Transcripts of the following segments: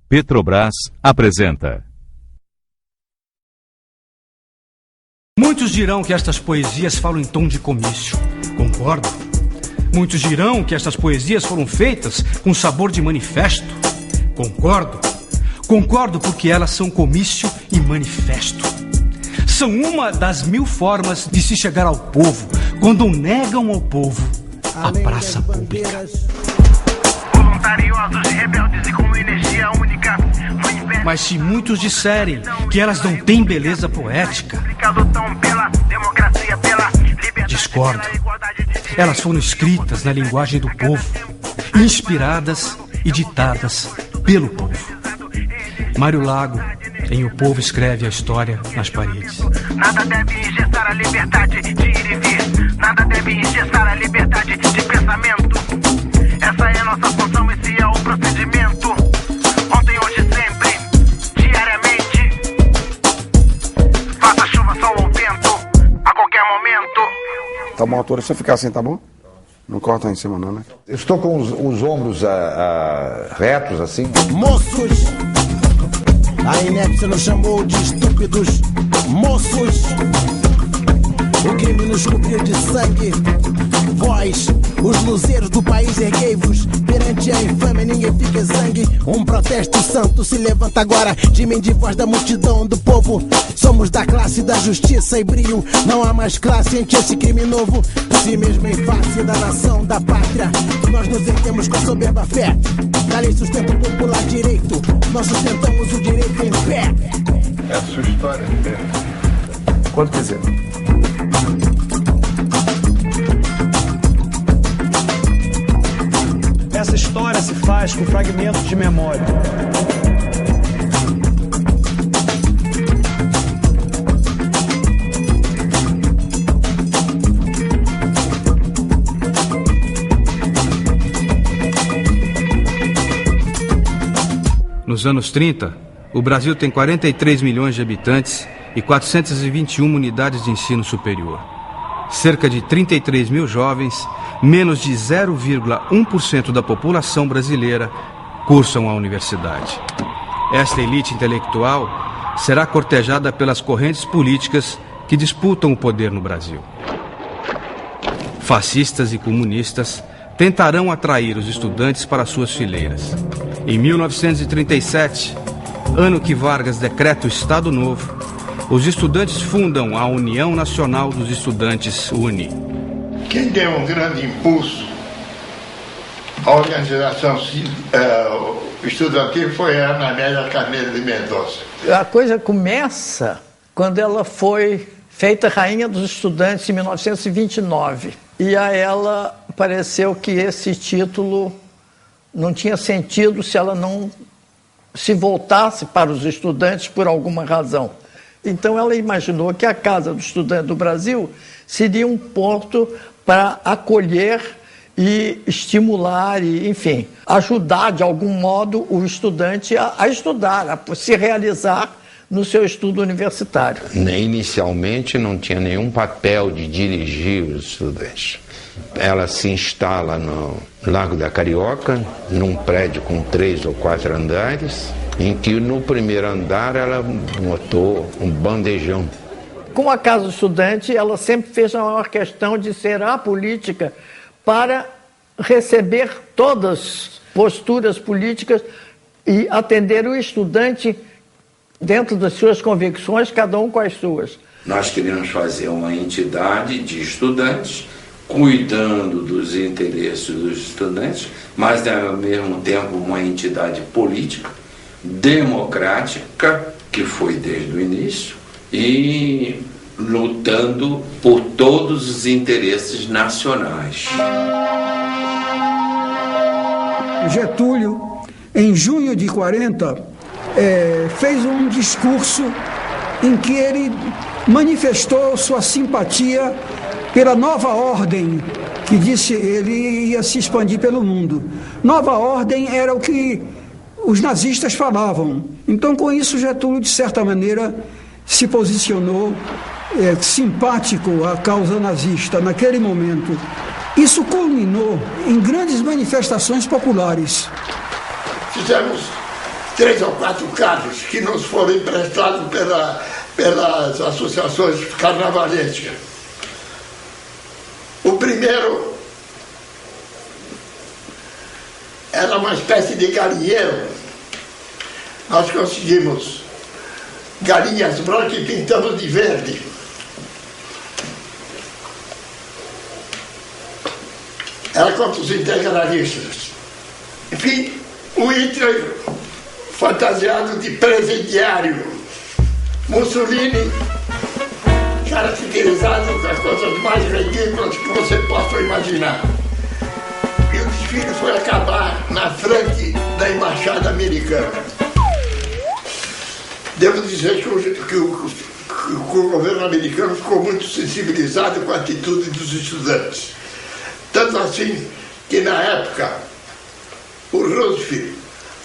Petrobras apresenta. Muitos dirão que estas poesias falam em tom de comício. Concordo. Muitos dirão que estas poesias foram feitas com sabor de manifesto. Concordo. Concordo porque elas são comício e manifesto. São uma das 1000 formas de se chegar ao povo quando negam ao povo a praça pública. Voluntariosos, rebeldes e com energia única. Mas se muitos disserem que elas não têm beleza poética, discordo. Elas foram escritas na linguagem do povo, inspiradas e ditadas pelo povo. Mário Lago, em O Povo Escreve a História nas Paredes. Nada deve engessar a liberdade de ir e vir. Nada deve engessar a liberdade de pensamento. Essa é nossa função, esse é o procedimento. Ontem, hoje, sempre, diariamente. Faça chuva, sol ou vento, a qualquer momento. Tá bom, autora, se eu ficar assim, tá bom? Não corta em cima não, né? Eu estou com os ombros retos, assim. Moços! A inépcia nos chamou de estúpidos moços. O crime nos cobriu de sangue. Vós, os luzeiros do país, erguei-vos. Perante a infâmia ninguém fica exangue. Um protesto santo se levanta agora de mim, de voz da multidão do povo. Somos da classe da justiça e brilho. Não há mais classe ante esse crime novo. Si mesmo em face da nação, da pátria, nós nos erguemos com soberba fé. Da lei sustento o popular direito. Nós sustentamos o direito em pé. É a sua história, né? Quando quiser. Essa história se faz com fragmentos de memória. Nos anos 30, o Brasil tem 43 milhões de habitantes e 421 unidades de ensino superior. Cerca de 33 mil jovens, menos de 0,1% da população brasileira, cursam a universidade. Esta elite intelectual será cortejada pelas correntes políticas que disputam o poder no Brasil. Fascistas e comunistas tentarão atrair os estudantes para suas fileiras. Em 1937, ano que Vargas decreta o Estado Novo, os estudantes fundam a União Nacional dos Estudantes, UNE. Quem deu um grande impulso à organização estudantil foi a Ana Amélia Carneiro de Mendonça. A coisa começa quando ela foi feita Rainha dos Estudantes em 1929. E a ela pareceu que esse título não tinha sentido se ela não se voltasse para os estudantes por alguma razão. Então ela imaginou que a Casa do Estudante do Brasil seria um ponto para acolher e estimular e, enfim, ajudar de algum modo o estudante a estudar, a se realizar no seu estudo universitário. Inicialmente não tinha nenhum papel de dirigir os estudantes. Ela se instala no Largo da Carioca, num prédio com 3 ou 4 andares, em que no primeiro andar ela botou um bandejão. Com a Casa do Estudante, ela sempre fez a maior questão de ser apolítica para receber todas as posturas políticas e atender o estudante dentro das suas convicções, cada um com as suas. Nós queríamos fazer uma entidade de estudantes, cuidando dos interesses dos estudantes, mas ao mesmo tempo uma entidade política, democrática, que foi desde o início, e lutando por todos os interesses nacionais. Getúlio, em junho de 40, fez um discurso em que ele manifestou sua simpatia pela nova ordem, que disse ele ia se expandir pelo mundo. Nova ordem era o que os nazistas falavam. Então, com isso, Getúlio, de certa maneira, se posicionou simpático à causa nazista naquele momento. Isso culminou em grandes manifestações populares. Fizemos 3 ou 4 carros que nos foram emprestados pelas associações carnavalescas. O primeiro era uma espécie de galinheiro. Nós conseguimos galinhas brancas e pintamos de verde. Era contra os integralistas. Enfim, o Hitler fantasiado de presidiário. Mussolini caracterizado com as coisas mais ridículas que você possa imaginar. E o desfile foi acabar na frente da embaixada americana. Devo dizer que o governo americano ficou muito sensibilizado com a atitude dos estudantes. Tanto assim que, na época, o Roosevelt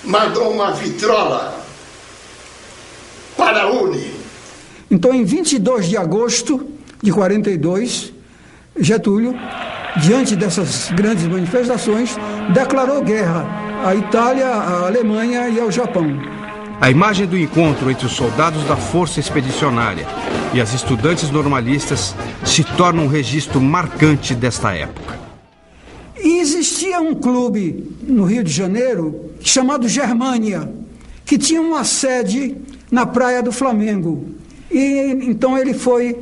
mandou uma vitrola para a UNE. Então, em 22 de agosto de 42, Getúlio, diante dessas grandes manifestações, declarou guerra à Itália, à Alemanha e ao Japão. A imagem do encontro entre os soldados da Força Expedicionária e as estudantes normalistas se torna um registro marcante desta época. E existia um clube no Rio de Janeiro chamado Germânia, que tinha uma sede na Praia do Flamengo. E então ele foi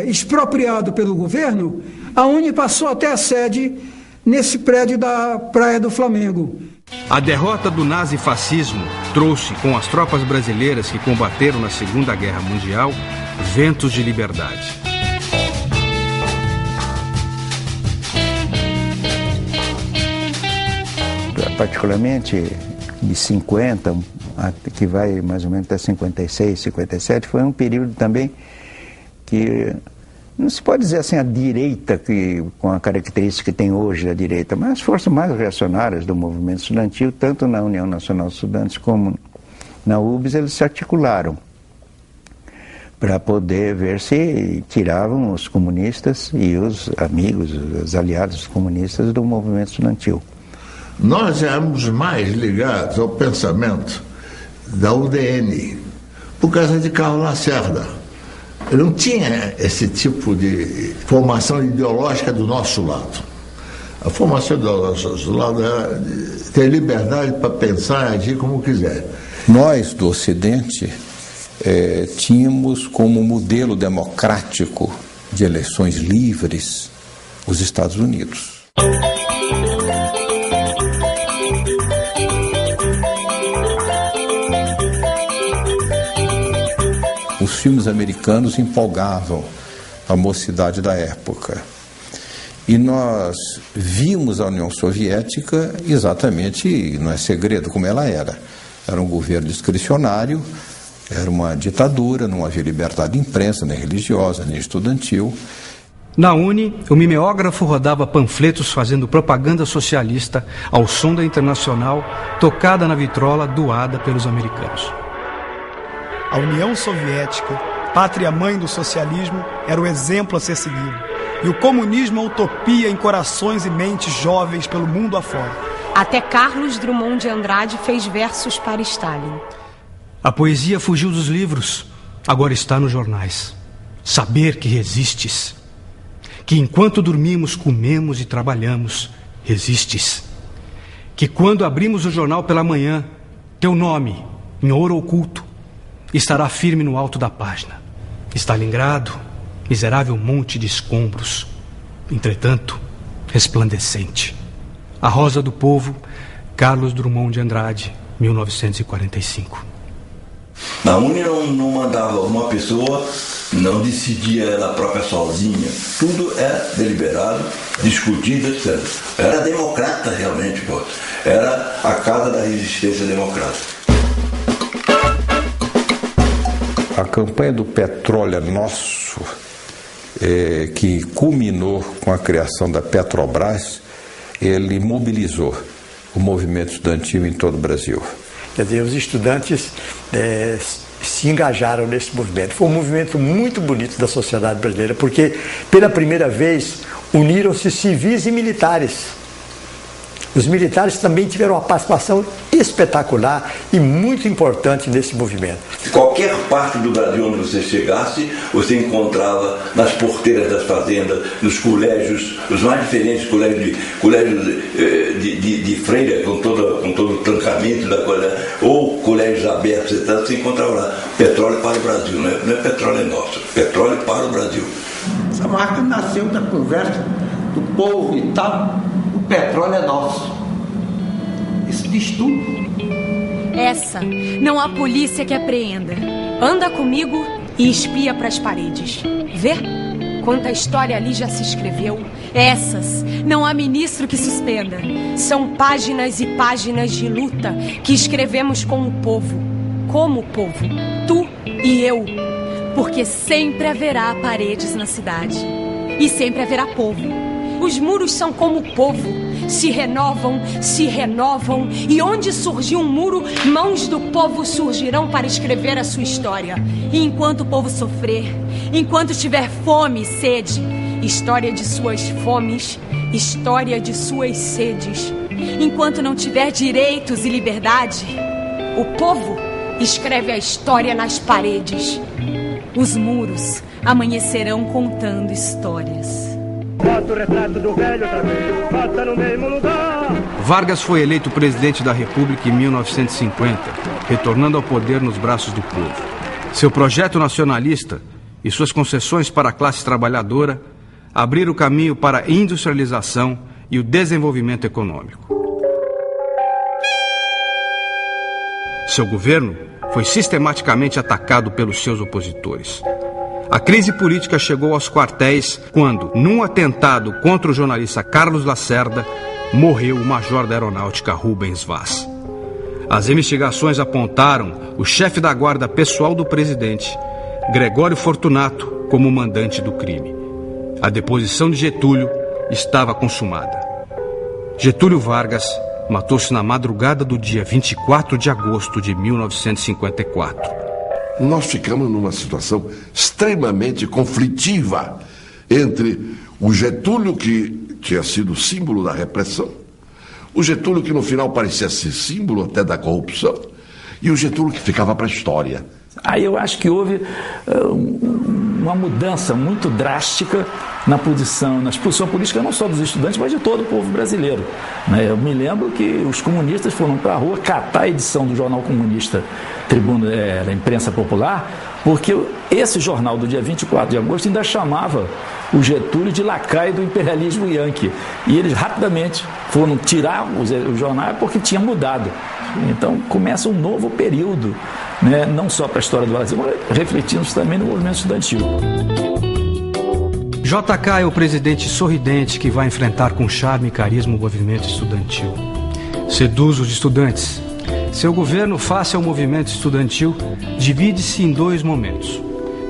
expropriado pelo governo. A UNE passou até a sede nesse prédio da Praia do Flamengo. A derrota do nazifascismo trouxe, com as tropas brasileiras que combateram na Segunda Guerra Mundial, ventos de liberdade. Particularmente de 50, que vai mais ou menos até 56, 57, foi um período também que não se pode dizer assim a direita, com a característica que tem hoje a direita, mas as forças mais reacionárias do movimento estudantil, tanto na União Nacional dos Estudantes como na UBS, eles se articularam para poder ver se tiravam os comunistas e os amigos, os aliados comunistas do movimento estudantil. Nós éramos mais ligados ao pensamento da UDN, por causa de Carlos Lacerda. Ele não tinha esse tipo de formação ideológica do nosso lado. A formação ideológica do nosso lado era ter liberdade para pensar e agir como quiser. Nós, do Ocidente, tínhamos como modelo democrático de eleições livres os Estados Unidos. Os filmes americanos empolgavam a mocidade da época. E nós vimos a União Soviética exatamente, não é segredo, como ela era. Era um governo discricionário, era uma ditadura, não havia liberdade de imprensa, nem religiosa, nem estudantil. Na UNE, o mimeógrafo rodava panfletos fazendo propaganda socialista ao som da Internacional, tocada na vitrola doada pelos americanos. A União Soviética, pátria-mãe do socialismo, era o exemplo a ser seguido. E o comunismo a utopia em corações e mentes jovens pelo mundo afora. Até Carlos Drummond de Andrade fez versos para Stalin. A poesia fugiu dos livros, agora está nos jornais. Saber que resistes, que enquanto dormimos, comemos e trabalhamos, resistes. Que quando abrimos o jornal pela manhã, teu nome, em ouro oculto, estará firme no alto da página. Stalingrado, miserável monte de escombros, entretanto, resplandecente. A Rosa do Povo, Carlos Drummond de Andrade, 1945. A UNE não mandava uma pessoa, não decidia ela própria sozinha. Tudo é deliberado, discutido, etc. Era democrata realmente, pô. Era a casa da resistência democrática. A campanha do petróleo é nosso, que culminou com a criação da Petrobras, ele mobilizou o movimento estudantil em todo o Brasil. Quer dizer, os estudantes se engajaram nesse movimento. Foi um movimento muito bonito da sociedade brasileira, porque pela primeira vez uniram-se civis e militares. Os militares também tiveram uma participação espetacular e muito importante nesse movimento. Qualquer parte do Brasil onde você chegasse, você encontrava nas porteiras das fazendas, nos colégios, os mais diferentes colégios de freira, com todo o trancamento da coisa, ou colégios abertos, etc., você encontrava lá petróleo para o Brasil, não é petróleo nosso, petróleo para o Brasil. Essa marca nasceu da conversa do povo e tal. O petróleo é nosso. Isso diz tudo. Essa não há polícia que apreenda. Anda comigo e espia para as paredes. Vê? Quanta história ali já se escreveu. Essas não há ministro que suspenda. São páginas e páginas de luta que escrevemos com o povo. Como o povo. Tu e eu. Porque sempre haverá paredes na cidade. E sempre haverá povo. Os muros são como o povo, se renovam, e onde surgir um muro, mãos do povo surgirão para escrever a sua história. E enquanto o povo sofrer, enquanto tiver fome e sede, história de suas fomes, história de suas sedes. Enquanto não tiver direitos e liberdade, o povo escreve a história nas paredes. Os muros amanhecerão contando histórias. Bota o retrato do velho outra vez, bota no mesmo lugar. Vargas foi eleito presidente da República em 1950, retornando ao poder nos braços do povo. Seu projeto nacionalista e suas concessões para a classe trabalhadora abriram o caminho para a industrialização e o desenvolvimento econômico. Seu governo foi sistematicamente atacado pelos seus opositores. A crise política chegou aos quartéis quando, num atentado contra o jornalista Carlos Lacerda, morreu o major da aeronáutica Rubens Vaz. As investigações apontaram o chefe da guarda pessoal do presidente, Gregório Fortunato, como mandante do crime. A deposição de Getúlio estava consumada. Getúlio Vargas matou-se na madrugada do dia 24 de agosto de 1954. Nós ficamos numa situação extremamente conflitiva entre o Getúlio, que tinha sido símbolo da repressão, o Getúlio que no final parecia ser símbolo até da corrupção, e o Getúlio que ficava para a história. Aí eu acho que houve uma mudança muito drástica na posição política não só dos estudantes, mas de todo o povo brasileiro. Eu me lembro que os comunistas foram para a rua catar a edição do jornal comunista Tribuna da Imprensa Popular, porque esse jornal do dia 24 de agosto ainda chamava o Getúlio de lacaio do imperialismo yankee. E eles rapidamente foram tirar o jornal porque tinha mudado. Então começa um novo período, não só para a história do Brasil, mas refletindo também no movimento estudantil. JK é o presidente sorridente que vai enfrentar com charme e carisma o movimento estudantil. Seduz os estudantes. Seu governo, face ao movimento estudantil, divide-se em dois momentos.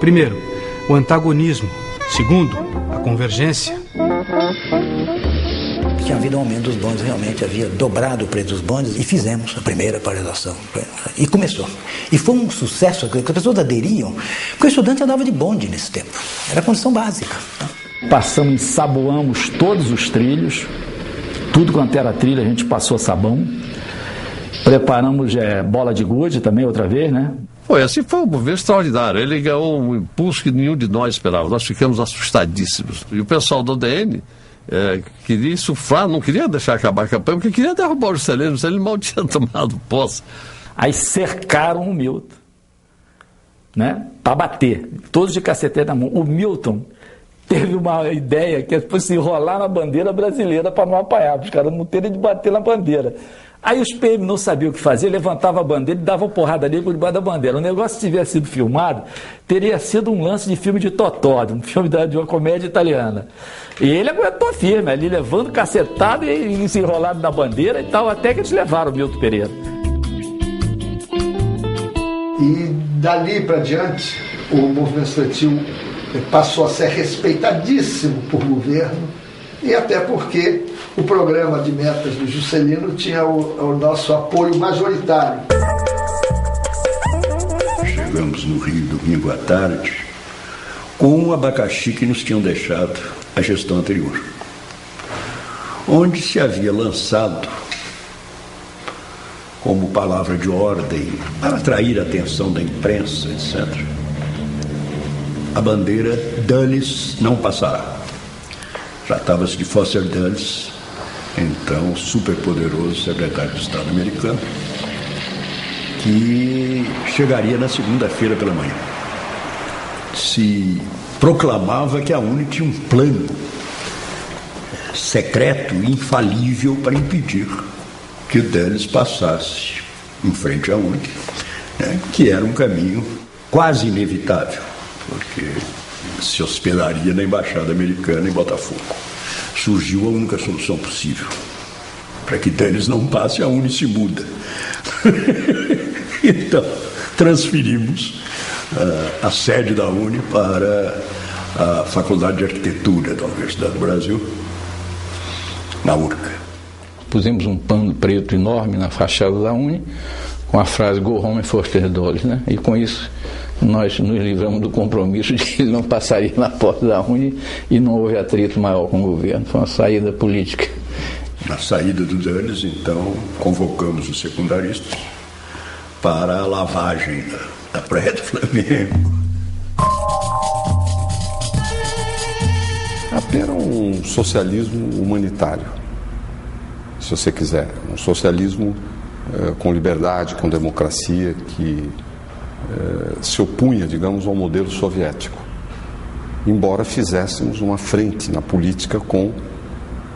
Primeiro, o antagonismo. Segundo, a convergência. Tinha havido um aumento dos bondes, realmente havia dobrado o preço dos bondes e fizemos a primeira paralisação. E começou. E foi um sucesso, que as pessoas aderiam, porque o estudante andava de bonde nesse tempo. Era a condição básica. Ensaboamos todos os trilhos, tudo quanto era trilha a gente passou sabão. Preparamos bola de gude também outra vez, Assim foi um movimento extraordinário. Ele ganhou um impulso que nenhum de nós esperava. Nós ficamos assustadíssimos. E o pessoal do UDN queria insuflar, não queria deixar acabar a campanha, porque queria derrubar o Juscelino. O Juscelino mal tinha tomado posse. Aí cercaram o Milton, para bater. Todos de cacetete na mão. O Milton teve uma ideia que fosse enrolar na bandeira brasileira para não apanhar, para os caras não terem de bater na bandeira. Aí os PM não sabiam o que fazer, levantava a bandeira e dava porrada nele por debaixo da bandeira. O negócio, se tivesse sido filmado, teria sido um lance de filme de Totó, de um filme de uma comédia italiana. E ele aguentou firme, ali levando cacetada e se enrolado na bandeira e tal, até que eles levaram o Milton Pereira. E dali para diante, o movimento estudantil passou a ser respeitadíssimo por governo, e até porque o programa de metas do Juscelino tinha o nosso apoio majoritário. Chegamos no Rio domingo à tarde com um abacaxi que nos tinham deixado a gestão anterior. onde se havia lançado como palavra de ordem para atrair a atenção da imprensa, etc., a bandeira Dulles não passará. Tratava-se de Foster Dulles, então superpoderoso secretário de Estado americano, que chegaria na segunda-feira pela manhã. Se proclamava que a UNE tinha um plano secreto e infalível para impedir que Dulles passasse em frente à UNE, né, que era um caminho quase inevitável, porque se hospedaria na Embaixada Americana em Botafogo. Surgiu a única solução possível. Para que Dulles não passe, a UNE se muda. Então, transferimos a sede da UNE para a Faculdade de Arquitetura da Universidade do Brasil, na URCA. Pusemos um pano preto enorme na fachada da UNE, com a frase "Go home Foster Dulles", né? E com isso nós nos livramos do compromisso de que ele não passaria na porta da UNE e não houve atrito maior com o governo. Foi uma saída política. Na saída do Dulles, então, convocamos os secundaristas para a lavagem da Praia do Flamengo. Era um socialismo humanitário, se você quiser. Um socialismo com liberdade, com democracia, que se opunha, digamos, ao modelo soviético. Embora fizéssemos uma frente na política com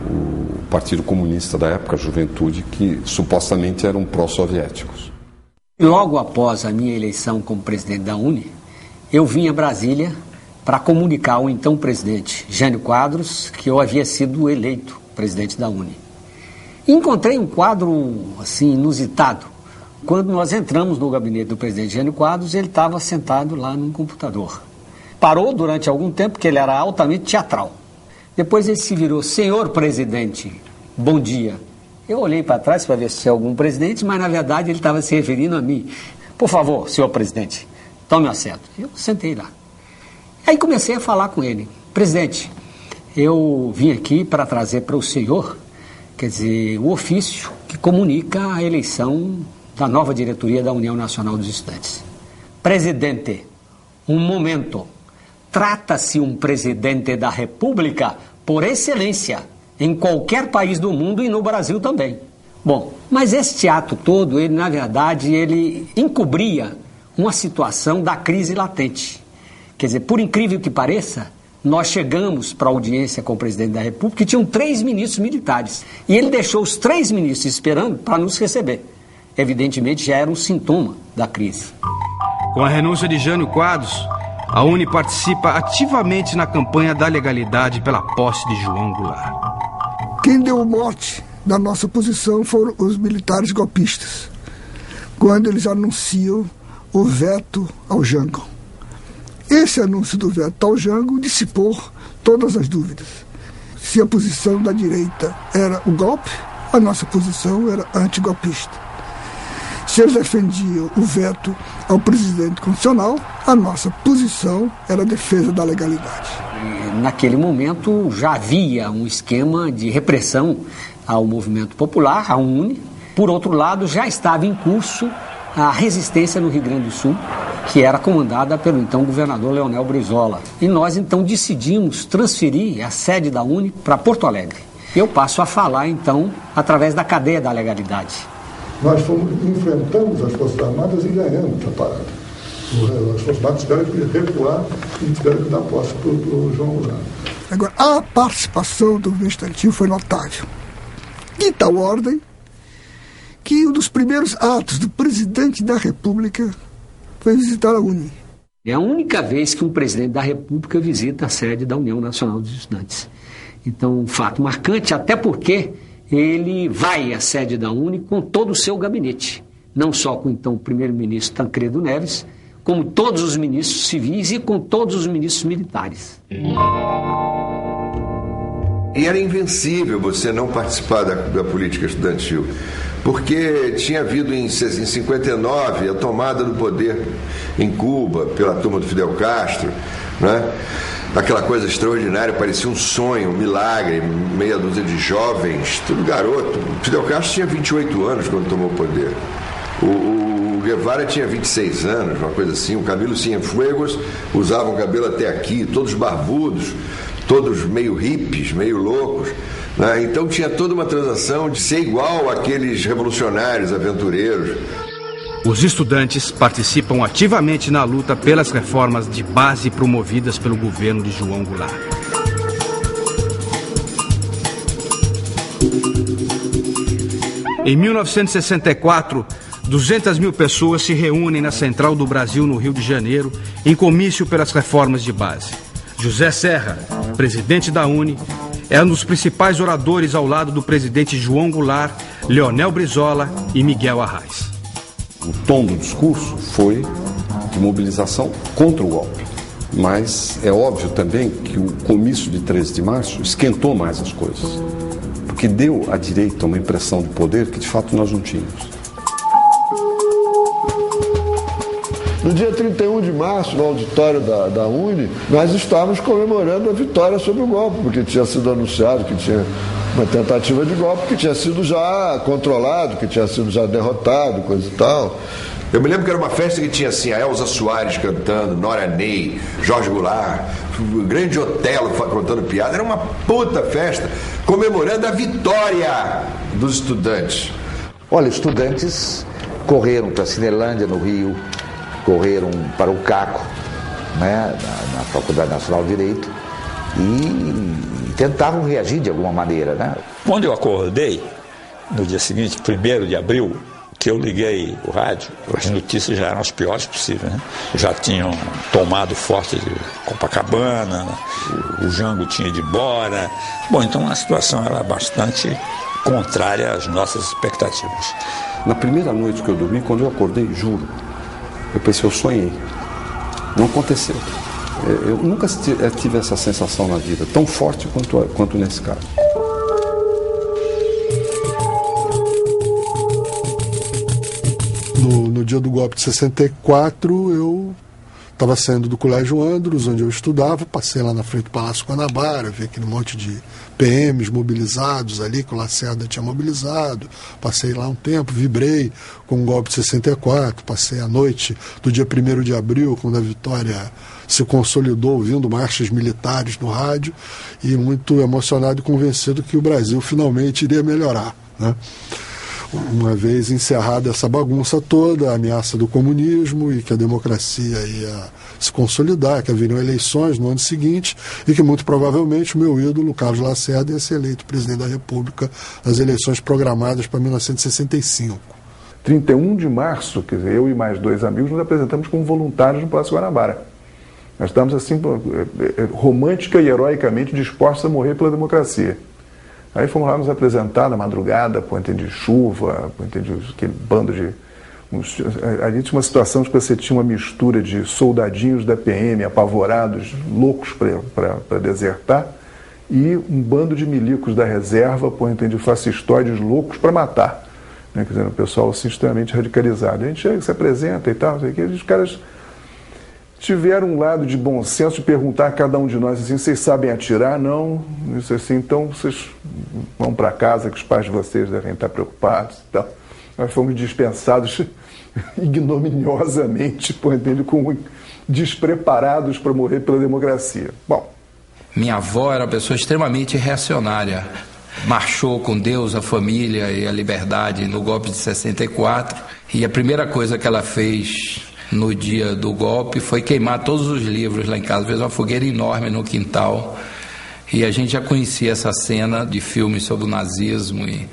o Partido Comunista da época, a Juventude, que supostamente eram pró-soviéticos. Logo após a minha eleição como presidente da UNE, eu vim a Brasília para comunicar ao então presidente Jânio Quadros que eu havia sido eleito presidente da UNE. E encontrei um quadro assim inusitado. Quando nós entramos no gabinete do presidente Jânio Quadros, ele estava sentado lá num computador. Parou durante algum tempo, porque ele era altamente teatral. Depois ele se virou: "Senhor presidente, bom dia." Eu olhei para trás para ver se tinha algum presidente, mas na verdade ele estava se referindo a mim. "Por favor, senhor presidente, tome assento." Eu sentei lá. Aí comecei a falar com ele: "Presidente, eu vim aqui para trazer para o senhor, quer dizer, o ofício que comunica a eleição da nova diretoria da União Nacional dos Estudantes." "Presidente, um momento. Trata-se um presidente da República por excelência em qualquer país do mundo e no Brasil também." Bom, mas este ato todo, ele na verdade, ele encobria uma situação da crise latente. Quer dizer, por incrível que pareça, nós chegamos para a audiência com o presidente da República e tinham 3 ministros militares. E ele deixou os 3 ministros esperando para nos receber. Evidentemente, já era um sintoma da crise. Com a renúncia de Jânio Quadros, a UNE participa ativamente na campanha da legalidade pela posse de João Goulart. Quem deu o mote da nossa posição foram os militares golpistas, quando eles anunciam o veto ao Jango. Esse anúncio do veto ao Jango dissipou todas as dúvidas. Se a posição da direita era o golpe, a nossa posição era antigolpista. Se eles defendiam o veto ao presidente constitucional, a nossa posição era a defesa da legalidade. Naquele momento já havia um esquema de repressão ao movimento popular, à UNE. Por outro lado, já estava em curso a resistência no Rio Grande do Sul, que era comandada pelo então governador Leonel Brizola. E nós então decidimos transferir a sede da UNE para Porto Alegre. Eu passo a falar então através da cadeia da legalidade. Nós enfrentamos as Forças Armadas e ganhamos a parada. As Forças Armadas tiveram que recuar e tiveram que dar posse para o João Goulart. Agora, a participação do governo estudantil foi notável. De tal ordem que um dos primeiros atos do presidente da República foi visitar a UNE. É a única vez que um presidente da República visita a sede da União Nacional dos Estudantes. Então, um fato marcante, até porque ele vai à sede da UNE com todo o seu gabinete. Não só com então o primeiro-ministro Tancredo Neves, como todos os ministros civis e com todos os ministros militares. E era invencível você não participar da política estudantil, porque tinha havido em 59 a tomada do poder em Cuba pela turma do Fidel Castro, né? aquela coisa extraordinária, parecia um sonho, um milagre, meia dúzia de jovens, tudo garoto. Fidel Castro tinha 28 anos quando tomou o poder. O Guevara tinha 26 anos, uma coisa assim. O Camilo Cienfuegos usavam cabelo até aqui, todos barbudos, todos meio hippies, meio loucos, né? Então tinha toda uma transação de ser igual àqueles revolucionários, aventureiros. Os estudantes participam ativamente na luta pelas reformas de base promovidas pelo governo de João Goulart. Em 1964, 200 mil pessoas se reúnem na Central do Brasil, no Rio de Janeiro, em comício pelas reformas de base. José Serra, presidente da UNE, é um dos principais oradores ao lado do presidente João Goulart, Leonel Brizola e Miguel Arraes. O tom do discurso foi de mobilização contra o golpe. Mas é óbvio também que o comício de 13 de março esquentou mais as coisas, porque deu à direita uma impressão de poder que de fato nós não tínhamos. No dia 31 de março, no auditório da UNE, nós estávamos comemorando a vitória sobre o golpe, porque tinha sido anunciado que tinha uma tentativa de golpe, que tinha sido já controlado, que tinha sido já derrotado, coisa e tal. Eu me lembro que era uma festa que tinha assim, a Elza Soares cantando, Nora Ney, Jorge Goulart, o grande Otelo contando piada. Era uma puta festa comemorando a vitória dos estudantes. Olha, estudantes correram para a Cinelândia, no Rio, correram para o Caco, né, na Faculdade Nacional de Direito, e tentavam reagir de alguma maneira, né? Quando eu acordei, no dia seguinte, 1º de abril, que eu liguei o rádio, as notícias já eram as piores possíveis, né? Já tinham tomado forte de Copacabana, o Jango tinha ido embora. Bom, então a situação era bastante contrária às nossas expectativas. Na primeira noite que eu dormi, quando eu acordei, juro, eu pensei, eu sonhei. Não aconteceu. Eu nunca tive essa sensação na vida, tão forte quanto nesse caso. No dia do golpe de 64, eu estava saindo do Colégio Andros, onde eu estudava, passei lá na frente do Palácio Guanabara, vi aquele monte de PMs mobilizados ali, que o Lacerda tinha mobilizado, passei lá um tempo, vibrei com o golpe de 64, passei a noite do dia 1º de abril, quando a vitória se consolidou, ouvindo marchas militares no rádio, e muito emocionado e convencido que o Brasil finalmente iria melhorar, né? Uma vez encerrada essa bagunça toda, a ameaça do comunismo e que a democracia ia se consolidar, que haveriam eleições no ano seguinte e que muito provavelmente o meu ídolo, Carlos Lacerda, ia ser eleito presidente da República nas eleições programadas para 1965. 31 de março, quer dizer, eu e mais 2 amigos nos apresentamos como voluntários no Palácio Guanabara. Nós estamos assim, romântica e heroicamente dispostos a morrer pela democracia. Aí fomos lá nos apresentar na madrugada, ponto de chuva, aquele bando de... Ali tinha uma situação que você tinha uma mistura de soldadinhos da PM apavorados, loucos para desertar, e um bando de milicos da reserva, de fascistóides loucos para matar. Né? Quer dizer, um pessoal assim, extremamente radicalizado. A gente chega, se apresenta e tal, não sei o que, os caras tiveram um lado de bom senso de perguntar a cada um de nós assim, vocês sabem atirar? Não. Isso assim, então vocês vão para casa que os pais de vocês devem estar preocupados e tal. Nós fomos dispensados ignominiosamente, como despreparados para morrer pela democracia. Bom. Minha avó era uma pessoa extremamente reacionária. Marchou com Deus, a família e a liberdade no golpe de 64. E a primeira coisa que ela fez no dia do golpe foi queimar todos os livros lá em casa. Fez uma fogueira enorme no quintal. E a gente já conhecia essa cena de filmes sobre o nazismo. E,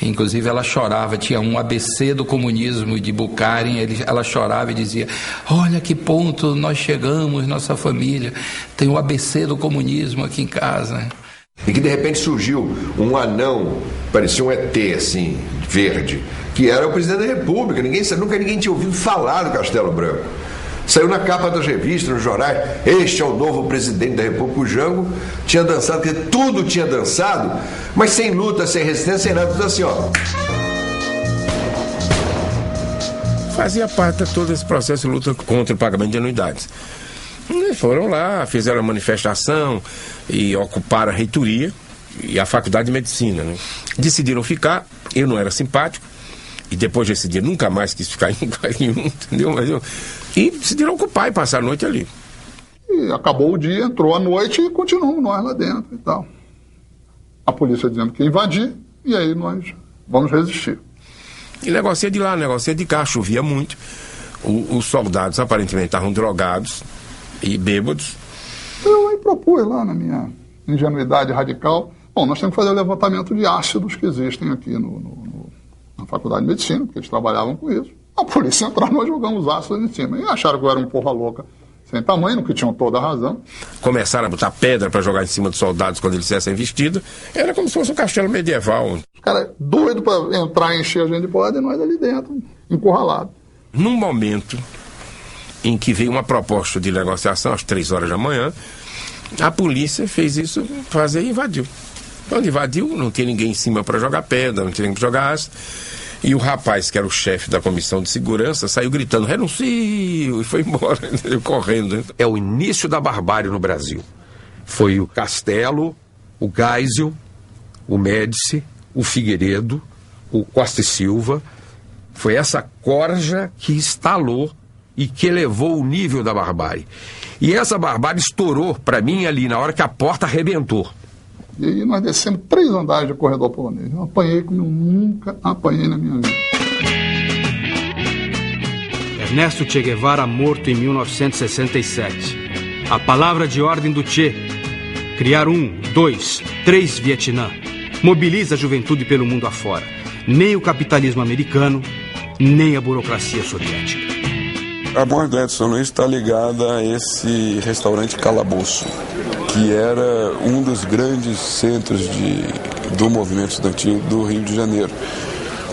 inclusive, ela chorava. Tinha um ABC do comunismo de Bukharin. Ela chorava e dizia: olha que ponto nós chegamos, nossa família. Tem o ABC do comunismo aqui em casa. E que de repente surgiu um anão, parecia um ET assim, verde, que era o presidente da República. Nunca ninguém tinha ouvido falar do Castelo Branco. Saiu na capa das revistas, nos jornais: este é o novo presidente da República. O Jango tinha dançado, porque tudo tinha dançado, mas sem luta, sem resistência, sem nada, tudo assim, ó. Fazia parte de todo esse processo de luta contra o pagamento de anuidades. E foram lá, fizeram a manifestação e ocuparam a reitoria e a faculdade de medicina, né? Decidiram ficar, eu não era simpático, e depois desse dia nunca mais quis ficar em lugar nenhum, entendeu? E decidiram ocupar e passar a noite ali. E acabou o dia, entrou a noite e continuamos nós lá dentro e tal. A polícia dizendo que ia invadir, e aí nós vamos resistir. E negocia de lá, negocia de cá, chovia muito. Os soldados aparentemente estavam drogados e bêbados. Eu aí propus lá na minha ingenuidade radical, bom, nós temos que fazer o levantamento de ácidos que existem aqui na Faculdade de Medicina, porque eles trabalhavam com isso. A polícia entrou, nós jogamos ácidos em cima. E acharam que eu era um porra louca sem tamanho, no que tinham toda a razão. Começaram a botar pedra para jogar em cima dos soldados quando eles dissessem vestido. Era como se fosse um castelo medieval. Os caras doidos para entrar e encher a gente de porrada e nós ali dentro, encurralados. Num momento em que veio uma proposta de negociação às 3 horas da manhã, a polícia fez isso, fazer e invadiu. Quando invadiu, não tinha ninguém em cima para jogar pedra, não tinha ninguém para jogar ácido. E o rapaz, que era o chefe da comissão de segurança, saiu gritando, renuncio, e foi embora, correndo. É o início da barbárie no Brasil. Foi o Castelo, o Geisel, o Médici, o Figueiredo, o Costa e Silva. Foi essa corja que instalou e que elevou o nível da barbárie. E essa barbárie estourou para mim ali, na hora que a porta arrebentou. E aí nós descemos 3 andares de corredor polonês. Eu apanhei como eu nunca apanhei na minha vida. Ernesto Che Guevara morto em 1967. A palavra de ordem do Che: criar 1, 2, 3 Vietnã. Mobiliza a juventude pelo mundo afora. Nem o capitalismo americano, nem a burocracia soviética. A morte do Edson Luiz está ligada a esse restaurante Calabouço, que era um dos grandes centros do movimento estudantil do Rio de Janeiro.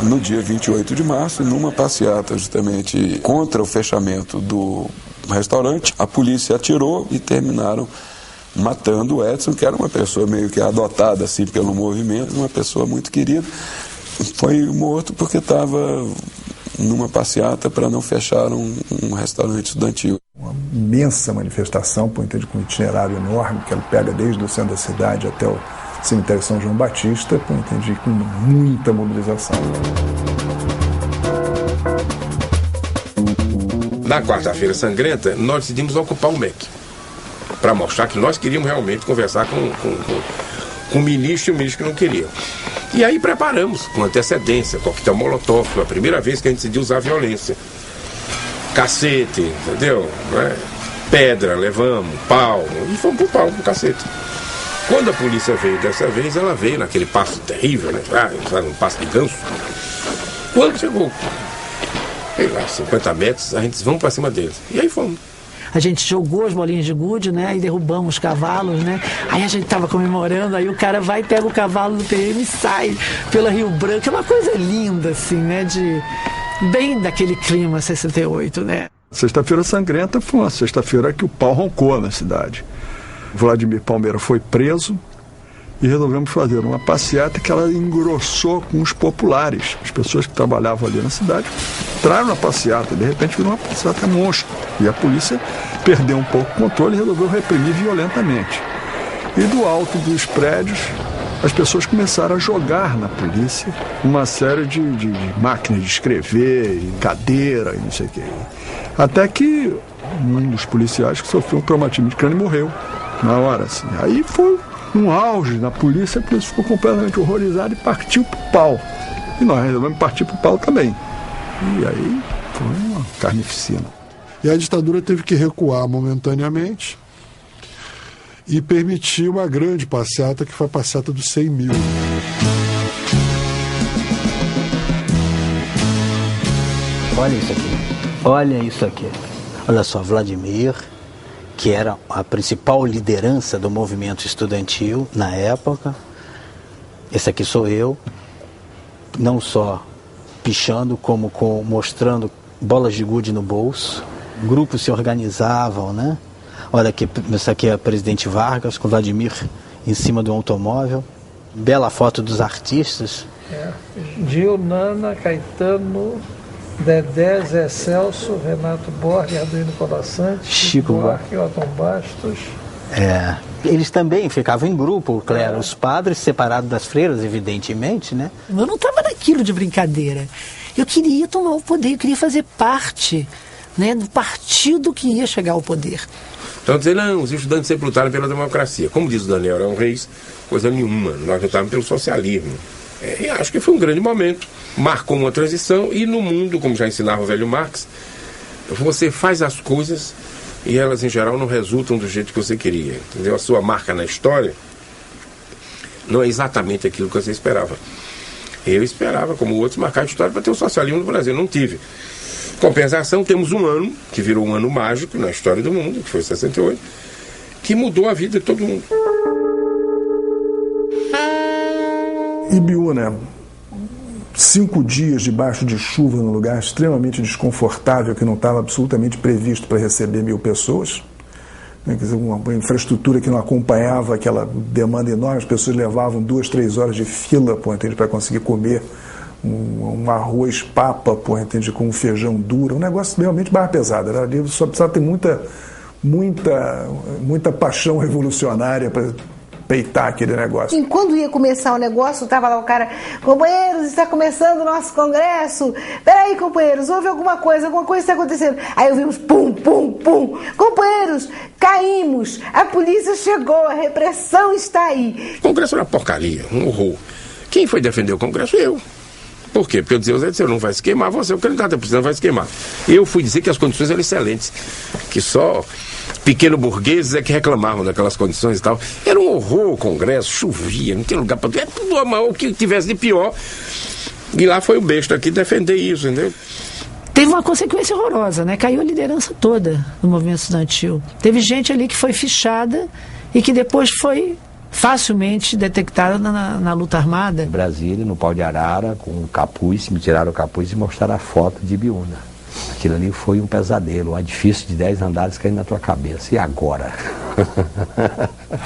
No dia 28 de março, numa passeata justamente contra o fechamento do restaurante, a polícia atirou e terminaram matando o Edson, que era uma pessoa meio que adotada assim pelo movimento, uma pessoa muito querida. Foi morto porque estava numa passeata para não fechar um restaurante estudantil. Uma imensa manifestação, com um itinerário enorme, que ela pega desde o centro da cidade até o cemitério São João Batista, com muita mobilização. Na quarta-feira sangrenta, nós decidimos ocupar o MEC, para mostrar que nós queríamos realmente conversar com o ministro e o ministro que não queria. E aí preparamos com antecedência, coquetel molotov, foi a primeira vez que a gente decidiu usar violência. Cacete, entendeu? Pedra, levamos, pau, e fomos pro pau, pro cacete. Quando a polícia veio dessa vez, ela veio naquele passo terrível, né? Um passo de ganso. Quando chegou, sei lá, 50 metros, a gente disse, vamos pra cima deles. E aí fomos. A gente jogou as bolinhas de gude, né? E derrubamos os cavalos, né? Aí a gente tava comemorando, aí o cara vai, pega o cavalo do PM e sai pela Rio Branco. É uma coisa linda, assim, né? Bem daquele clima 68, né? Sexta-feira sangrenta foi uma sexta-feira que o pau roncou na cidade. Vladimir Palmeira foi preso e resolvemos fazer uma passeata que ela engrossou com os populares. As pessoas que trabalhavam ali na cidade entraram na passeata, de repente virou uma passeata monstro. E a polícia perdeu um pouco o controle e resolveu reprimir violentamente. E do alto dos prédios, as pessoas começaram a jogar na polícia uma série de máquinas de escrever, e cadeira e não sei o quê. Até que um dos policiais que sofreu um traumatismo de crânio morreu na hora, assim. Aí foi um auge na polícia, a polícia ficou completamente horrorizada e partiu pro pau. E nós resolvemos partir pro pau também. E aí foi uma carnificina. E a ditadura teve que recuar momentaneamente e permitir uma grande passeata, que foi a passeata dos 100 mil. Olha isso aqui. Olha isso aqui. Olha só, Vladimir, que era a principal liderança do movimento estudantil na época. Esse aqui sou eu, não só pichando, como mostrando bolas de gude no bolso. Grupos se organizavam, né? Olha aqui, essa aqui é a presidente Vargas, com Vladimir em cima do automóvel. Bela foto dos artistas. Gil, Nana, Caetano, Dedé, Zé Celso, Renato Borges, Arduino Colassante, Chico Buarque, Otton Bastos. Eles também ficavam em grupo, claro, os padres separados das freiras, evidentemente, né? Eu não estava naquilo de brincadeira. Eu queria tomar o poder, eu queria fazer parte, né, do partido que ia chegar ao poder. Então dizer, não, os estudantes sempre lutaram pela democracia. Como diz o Daniel Arão Reis, coisa nenhuma, nós lutávamos pelo socialismo. E acho que foi um grande momento, marcou uma transição, e no mundo, como já ensinava o velho Marx, você faz as coisas e elas em geral não resultam do jeito que você queria, entendeu? A sua marca na história não é exatamente aquilo que você esperava. Eu esperava, como outros, marcar a história para ter o socialismo no Brasil, não tive. Compensação, temos um ano, que virou um ano mágico na história do mundo, que foi 68, que mudou a vida de todo mundo. Ibiúna, 5 dias debaixo de chuva num lugar extremamente desconfortável que não estava absolutamente previsto para receber 1.000 pessoas, né? Quer dizer, uma infraestrutura que não acompanhava aquela demanda enorme, as pessoas levavam 2, 3 horas de fila para conseguir comer um arroz papa, entende, com um feijão duro, um negócio realmente barra pesada. Só precisava ter muita paixão revolucionária para peitar aquele negócio. E quando ia começar o negócio, estava lá o cara: companheiros, está começando o nosso congresso. Peraí, companheiros, houve alguma coisa está acontecendo. Aí ouvimos pum, pum, pum. Companheiros, caímos, a polícia chegou, a repressão está aí. O congresso era uma porcaria, um horror. Quem foi defender o congresso? Eu. Por quê? Porque eu dizia, o Zé disse, não vai se queimar, você, o candidato é presidente, não vai se queimar. Eu fui dizer que as condições eram excelentes, que só pequeno burgueses é que reclamavam daquelas condições e tal. Era um horror o congresso, chovia, não tinha lugar para tudo, era tudo normal, o que tivesse de pior. E lá foi o besta aqui defender isso, entendeu? Teve uma consequência horrorosa, né? Caiu a liderança toda do movimento estudantil. Teve gente ali que foi fichada e que depois foi facilmente detectada na luta armada. Em Brasília, no pau de arara, com o capuz, me tiraram o capuz e mostraram a foto de Ibiúna. Aquilo ali foi um pesadelo, um edifício de 10 andares caindo na tua cabeça. E agora?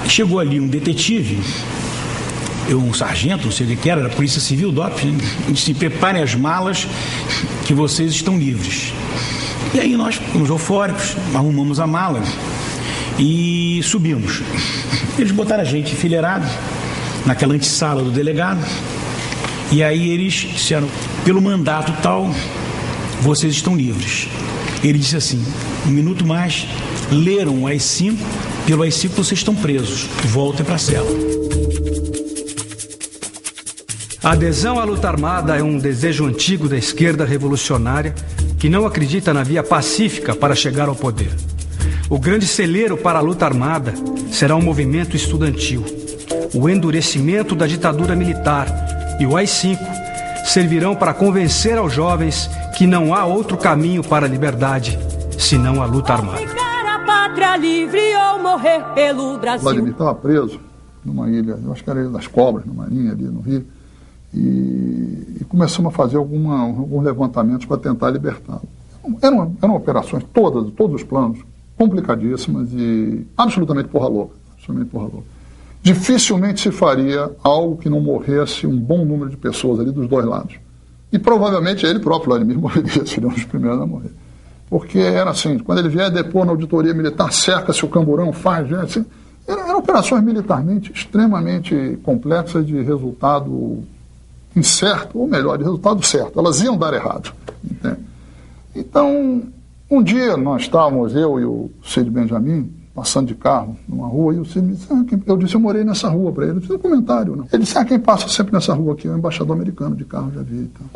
Chegou ali um detetive, um sargento, não sei o que era, da Polícia Civil, DOP, né? E disse: preparem as malas que vocês estão livres. E aí nós ficamos eufóricos, arrumamos a mala e subimos. Eles botaram a gente enfileirado naquela antessala do delegado, e aí eles disseram: pelo mandato tal, vocês estão livres. Ele disse assim: um minuto mais, leram o AI-5, pelo AI-5 vocês estão presos, voltem para a cela. A adesão à luta armada é um desejo antigo da esquerda revolucionária que não acredita na via pacífica para chegar ao poder. O grande celeiro para a luta armada será o movimento estudantil. O endurecimento da ditadura militar e o AI-5 servirão para convencer aos jovens que não há outro caminho para a liberdade senão a luta armada. A pátria livre ou morrer pelo Brasil. Vladimir estava preso numa ilha, eu acho que era a Ilha das Cobras, numa linha ali no Rio, e começamos a fazer alguns levantamentos para tentar libertá-lo. Eram operações, todos os planos, complicadíssimas e absolutamente porra louca. Dificilmente se faria algo que não morresse um bom número de pessoas ali dos dois lados. E provavelmente ele próprio, Vladimir, morreria, seria um dos primeiros a morrer. Porque era assim, quando ele vier depor na auditoria militar, cerca-se o camburão, faz, assim, eram operações militarmente extremamente complexas de resultado incerto, ou melhor, de resultado certo. Elas iam dar errado. Entende? Então, um dia nós estávamos, eu e o Cid Benjamin, passando de carro numa rua, e o Cid me disse: eu disse, eu morei nessa rua para ele. Eu fiz um comentário, não. Ele disse: quem passa sempre nessa rua aqui é o embaixador americano de carro, já vi. Então.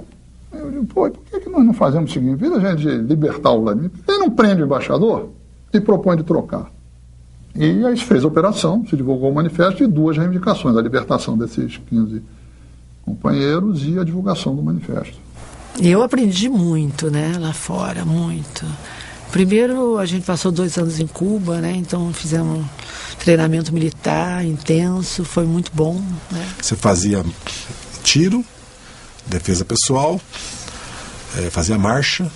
Eu digo: pô, por que nós não fazemos o seguinte? Em vez da gente libertar o Vladimir, ele não prende o embaixador e propõe de trocar. E aí se fez a operação, se divulgou o manifesto e 2 reivindicações: a libertação desses 15 companheiros e a divulgação do manifesto. Eu aprendi muito, né, lá fora, muito. Primeiro, a gente passou 2 anos em Cuba, né, então fizemos um treinamento militar intenso, foi muito bom, né. Você fazia tiro, defesa pessoal, fazia marcha.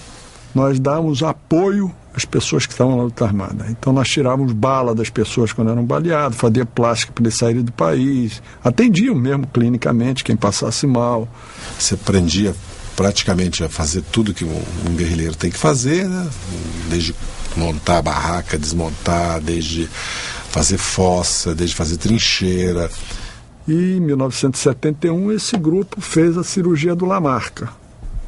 Nós dávamos apoio às pessoas que estavam na luta armada. Então nós tirávamos bala das pessoas quando eram baleados, fazia plástica para eles saírem do país, atendiam mesmo clinicamente quem passasse mal. Você prendia praticamente a fazer tudo que um guerrilheiro tem que fazer, né? Desde montar a barraca, desmontar, desde fazer fossa, desde fazer trincheira. E em 1971 esse grupo fez a cirurgia do Lamarca.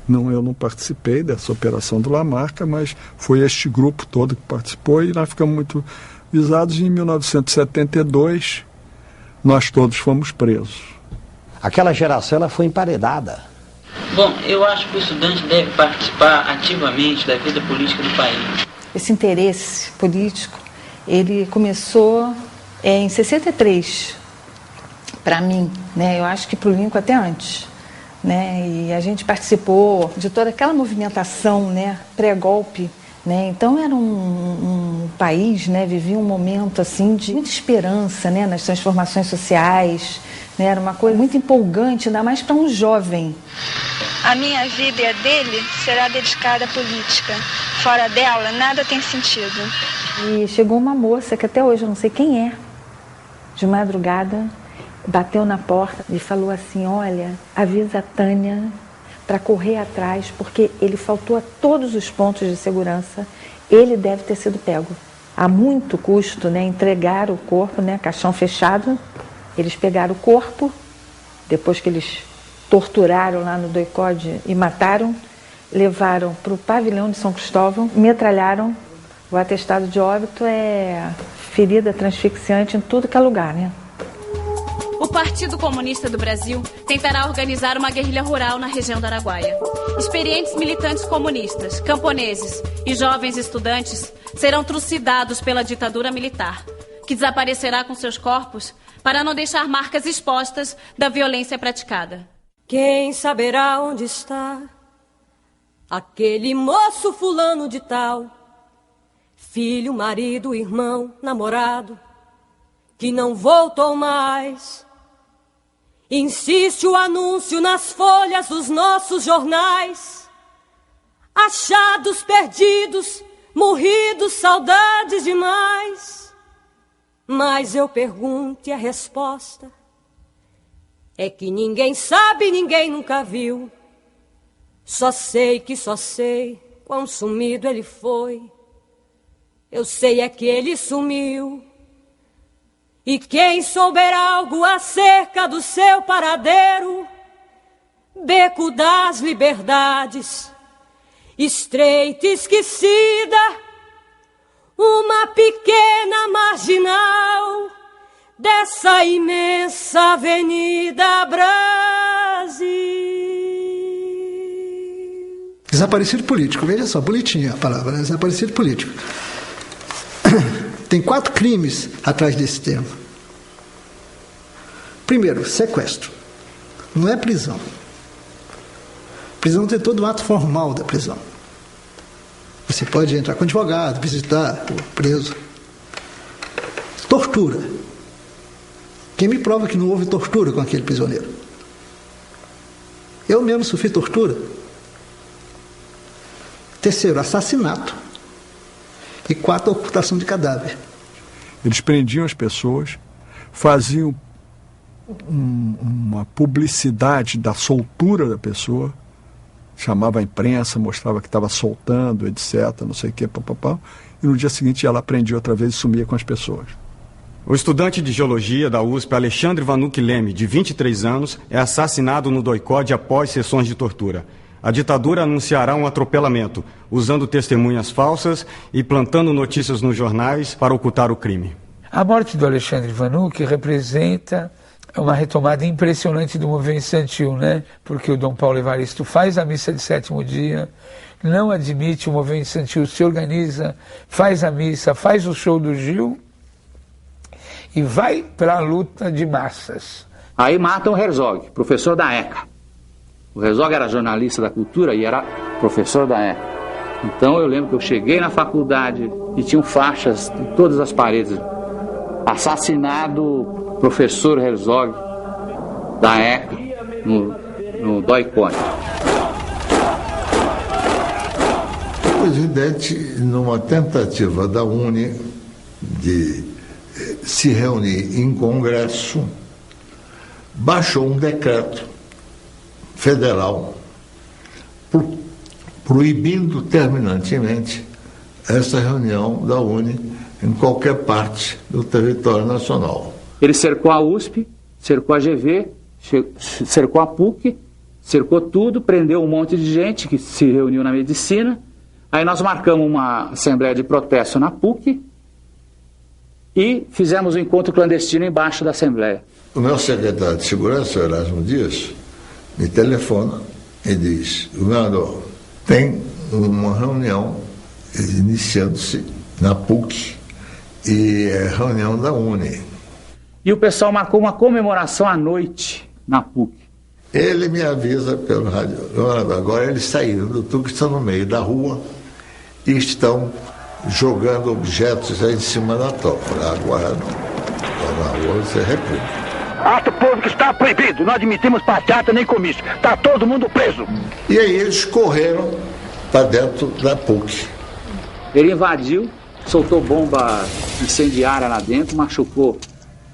Eu não participei dessa operação do Lamarca, mas foi este grupo todo que participou e nós ficamos muito visados. E em 1972 nós todos fomos presos. Aquela geração ela foi emparedada. Bom, eu acho que o estudante deve participar ativamente da vida política do país. Esse interesse político, ele começou em 63, para mim, né? Eu acho que para o Lincoln até antes, né? E a gente participou de toda aquela movimentação, né? Pré-golpe, né? Então era um país, né? Vivia um momento assim de muita esperança, né? Nas transformações sociais, né? Era uma coisa muito empolgante, ainda mais para um jovem. A minha vida e a dele será dedicada à política. Fora dela, nada tem sentido. E chegou uma moça, que até hoje eu não sei quem é, de madrugada, bateu na porta e falou assim: olha, avisa a Tânia para correr atrás, porque ele faltou a todos os pontos de segurança, ele deve ter sido pego. A muito custo, né, entregaram o corpo, né, caixão fechado, eles pegaram o corpo, depois que eles torturaram lá no doicode e mataram, levaram para o pavilhão de São Cristóvão, metralharam. O atestado de óbito é ferida transfixiante em tudo que é lugar, né? O Partido Comunista do Brasil tentará organizar uma guerrilha rural na região do Araguaia. Experientes militantes comunistas, camponeses e jovens estudantes serão trucidados pela ditadura militar, que desaparecerá com seus corpos para não deixar marcas expostas da violência praticada. Quem saberá onde está aquele moço fulano de tal, filho, marido, irmão, namorado, que não voltou mais? Insiste o anúncio nas folhas dos nossos jornais. Achados, perdidos, morridos, saudades demais. Mas eu pergunto e a resposta é que ninguém sabe, ninguém nunca viu. Só sei quão sumido ele foi. Eu sei é que ele sumiu. E quem souber algo acerca do seu paradeiro, beco das liberdades, estreita esquecida, uma pequena marginal dessa imensa Avenida Brasil. Desaparecido político, veja só, bonitinha a palavra, né? Desaparecido político. Tem 4 crimes atrás desse termo. Primeiro, sequestro. Não é prisão. Prisão tem todo o ato formal da prisão. Você pode entrar com advogado, visitar o preso. Tortura. Quem me prova que não houve tortura com aquele prisioneiro? Eu mesmo sofri tortura. Terceiro, assassinato. E 4, ocultação de cadáver. Eles prendiam as pessoas, faziam uma publicidade da soltura da pessoa, chamava a imprensa, mostrava que estava soltando, etc., não sei o que, papapá, e no dia seguinte ela prendia outra vez e sumia com as pessoas. O estudante de geologia da USP, Alexandre Vanucchi Leme, de 23 anos, é assassinado no doicode após sessões de tortura. A ditadura anunciará um atropelamento, usando testemunhas falsas e plantando notícias nos jornais para ocultar o crime. A morte do Alexandre Vanucchi representa uma retomada impressionante do movimento estudantil, né? Porque o Dom Paulo Evaristo faz a missa de 7º dia, não admite o movimento estudantil, se organiza, faz a missa, faz o show do Gil e vai para a luta de massas. Aí matam o Herzog, professor da ECA. O Herzog era jornalista da cultura e era professor da ECA. Então eu lembro que eu cheguei na faculdade e tinham faixas em todas as paredes. Assassinado professor Herzog da ECA no doicode. O presidente, numa tentativa da UNE de se reunir em congresso, baixou um decreto federal proibindo terminantemente essa reunião da UNE em qualquer parte do território nacional. Ele cercou a USP, cercou a GV, cercou a PUC, cercou tudo, prendeu um monte de gente que se reuniu na medicina. Aí nós marcamos uma assembleia de protesto na PUC e fizemos um encontro clandestino embaixo da assembleia. O meu secretário de Segurança, Erasmo Dias, me telefona e diz: governador, tem uma reunião iniciando-se na PUC e é reunião da UNE. E o pessoal marcou uma comemoração à noite na PUC. Ele me avisa pelo rádio: agora eles saíram do TUC, estão no meio da rua e estão jogando objetos aí em cima da topa. Agora não. Na rua você recua. Ato público está proibido. Não admitimos passeata nem comício. Está todo mundo preso. E aí eles correram para dentro da PUC. Ele invadiu, soltou bomba incendiária lá dentro, machucou,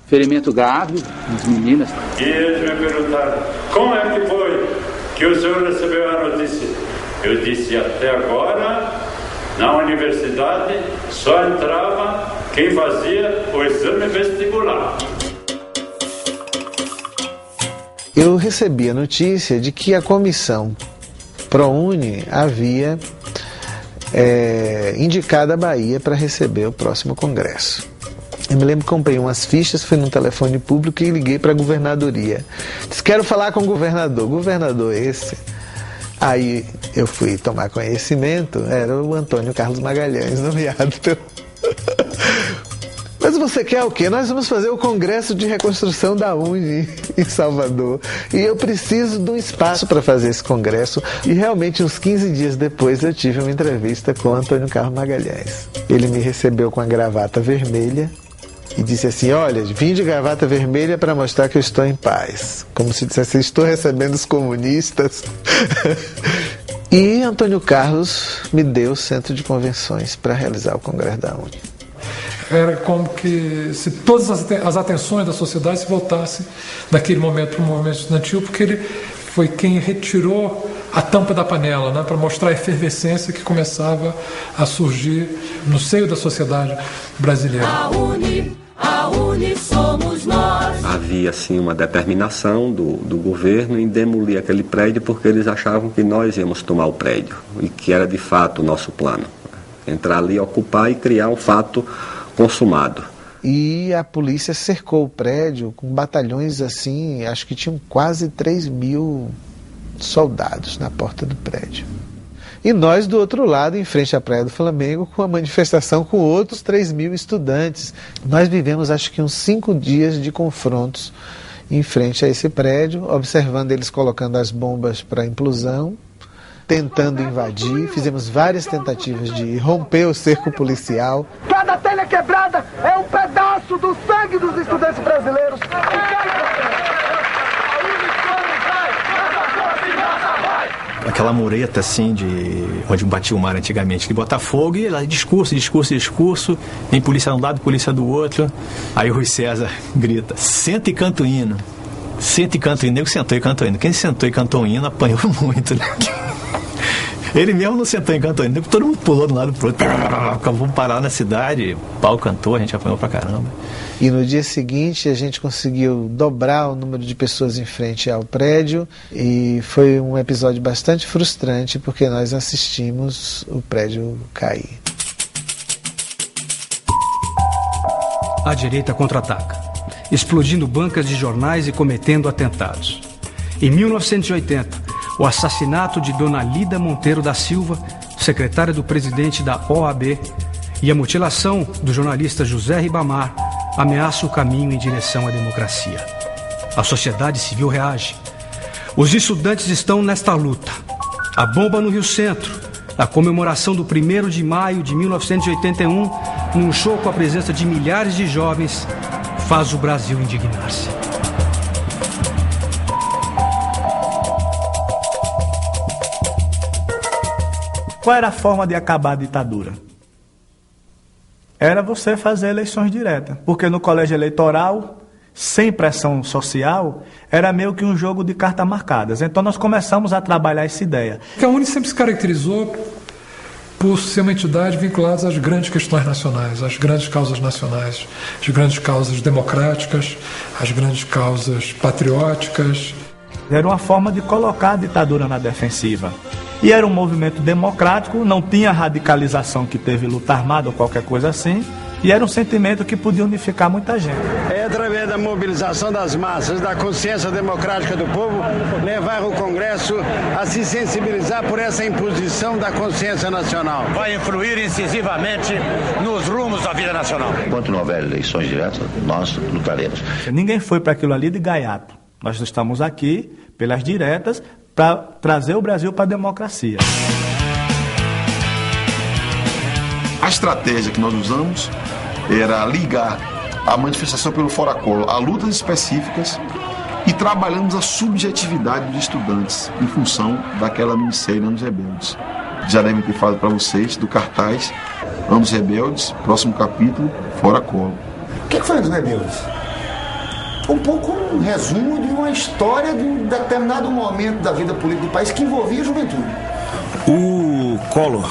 ferimento grave nas meninas. E eles me perguntaram: como é que foi que o senhor recebeu a notícia? Eu disse: até agora, na universidade, só entrava quem fazia o exame vestibular. Eu recebi a notícia de que a comissão ProUni havia indicado a Bahia para receber o próximo congresso. Eu me lembro que comprei umas fichas, fui num telefone público e liguei para a governadoria. Disse: quero falar com o governador. Governador esse? Aí eu fui tomar conhecimento, era o Antônio Carlos Magalhães, nomeado pelo... Mas você quer o quê? Nós vamos fazer o Congresso de Reconstrução da UNE em Salvador. E eu preciso de um espaço para fazer esse congresso. E realmente, uns 15 dias depois, eu tive uma entrevista com o Antônio Carlos Magalhães. Ele me recebeu com a gravata vermelha e disse assim: olha, vim de gravata vermelha para mostrar que eu estou em paz. Como se dissesse: estou recebendo os comunistas. E Antônio Carlos me deu o centro de convenções para realizar o Congresso da UNE. Era como que se todas as atenções da sociedade se voltassem naquele momento para o movimento estudantil, porque ele foi quem retirou a tampa da panela, né, para mostrar a efervescência que começava a surgir no seio da sociedade brasileira. A UNE somos nós. Havia assim uma determinação do governo em demolir aquele prédio porque eles achavam que nós íamos tomar o prédio e que era de fato o nosso plano. Entrar ali, ocupar e criar um fato consumado. E a polícia cercou o prédio com batalhões assim, acho que tinham quase 3.000 soldados na porta do prédio. E nós do outro lado, em frente à Praia do Flamengo, com a manifestação com outros 3.000 estudantes. Nós vivemos acho que uns 5 dias de confrontos em frente a esse prédio, observando eles colocando as bombas para implosão, tentando invadir, fizemos várias tentativas de romper o cerco policial. Cada telha quebrada é um pedaço do sangue dos estudantes brasileiros. Aquela mureta assim de onde batia o mar antigamente, de Botafogo, e lá discurso, tem polícia de um lado, polícia do outro. Aí o Rui César grita: senta e canta o hino. Senta e canta o hino. Nego sentou e cantou o hino. Quem sentou e cantou o hino apanhou muito, né? Ele mesmo não sentou em cantor, todo mundo pulou de um lado pro outro. Vamos parar na cidade, o pau cantou, a gente apanhou pra caramba. E no dia seguinte a gente conseguiu dobrar o número de pessoas em frente ao prédio e foi um episódio bastante frustrante porque nós assistimos o prédio cair. A direita contra-ataca, explodindo bancas de jornais e cometendo atentados. Em 1980, o assassinato de Dona Lida Monteiro da Silva, secretária do presidente da OAB, e a mutilação do jornalista José Ribamar ameaçam o caminho em direção à democracia. A sociedade civil reage. Os estudantes estão nesta luta. A bomba no Rio Centro, a comemoração do 1º de maio de 1981, num show com a presença de milhares de jovens, faz o Brasil indignar-se. Qual era a forma de acabar a ditadura? Era você fazer eleições diretas, porque no colégio eleitoral sem pressão social, era meio que um jogo de cartas marcadas. Então nós começamos a trabalhar essa ideia. A UNE sempre se caracterizou por ser uma entidade vinculada às grandes questões nacionais, às grandes causas nacionais, às grandes causas democráticas, às grandes causas patrióticas. Era uma forma de colocar a ditadura na defensiva. E era um movimento democrático, não tinha radicalização que teve luta armada ou qualquer coisa assim, e era um sentimento que podia unificar muita gente. É através da mobilização das massas, da consciência democrática do povo, levar o Congresso a se sensibilizar por essa imposição da consciência nacional. Vai influir incisivamente nos rumos da vida nacional. Enquanto não houver eleições diretas, nós lutaremos. Ninguém foi para aquilo ali de gaiato. Nós estamos aqui pelas diretas para trazer o Brasil para a democracia. A estratégia que nós usamos era ligar a manifestação pelo Fora Collor a lutas específicas e trabalhamos a subjetividade dos estudantes em função daquela minissérie Anos Rebeldes. Já devem ter falado para vocês do cartaz Anos Rebeldes, próximo capítulo, Fora Collor. O que foi Anos Rebeldes? Um pouco um resumo de uma história de um determinado momento da vida política do país que envolvia a juventude. O Collor,